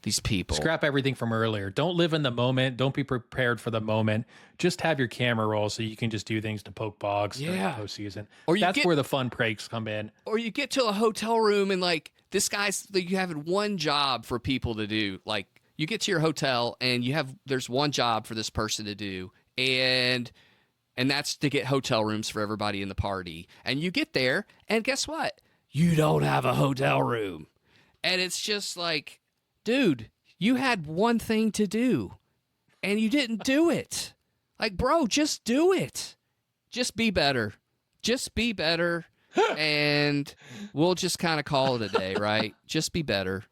Speaker 2: These people.
Speaker 1: Scrap everything from earlier. Don't live in the moment. Don't be prepared for the moment. Just have your camera roll so you can just do things to poke Boggs during the postseason. That's where the fun pranks come in.
Speaker 2: Or you get to a hotel room and like this guy's, you have one job for people to do. Like you get to your hotel and there's one job for this person to do. And that's to get hotel rooms for everybody in the party. And you get there and guess what? You don't have a hotel room. And it's just like, dude, you had one thing to do, and you didn't do it. Like, bro, just do it. Just be better. Just be better, and we'll just kind of call it a day, right? Just be better.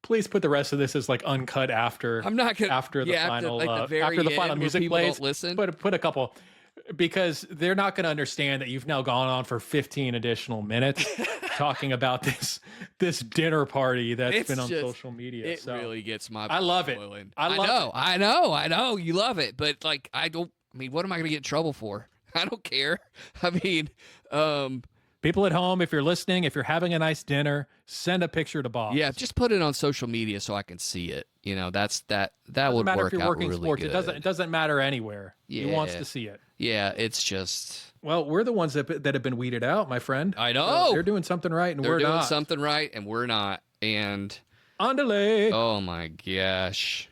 Speaker 1: Please put the rest of this as like uncut after.
Speaker 2: I'm not gonna
Speaker 1: after the final
Speaker 2: after
Speaker 1: the final music plays.
Speaker 2: Listen,
Speaker 1: put a couple. Because they're not going to understand that you've now gone on for 15 additional minutes talking about this dinner party that's been on social media.
Speaker 2: It really gets my blood
Speaker 1: I love it.
Speaker 2: boiling.
Speaker 1: I
Speaker 2: know. You love it, but like what am I going to get in trouble for? I don't care. I mean,
Speaker 1: people at home, if you're listening, if you're having a nice dinner, send a picture to Boggs.
Speaker 2: Yeah, just put it on social media so I can see it. You know, that would
Speaker 1: matter
Speaker 2: work
Speaker 1: if you're
Speaker 2: out
Speaker 1: working
Speaker 2: really
Speaker 1: sports.
Speaker 2: good.
Speaker 1: It doesn't matter anywhere.
Speaker 2: Yeah.
Speaker 1: He wants to see it.
Speaker 2: Yeah, it's just.
Speaker 1: Well, we're the ones that have been weeded out, my friend.
Speaker 2: I know.
Speaker 1: They're doing something right, and
Speaker 2: They're
Speaker 1: we're not.
Speaker 2: doing something right, and we're not. And
Speaker 1: on delay.
Speaker 2: Oh my gosh.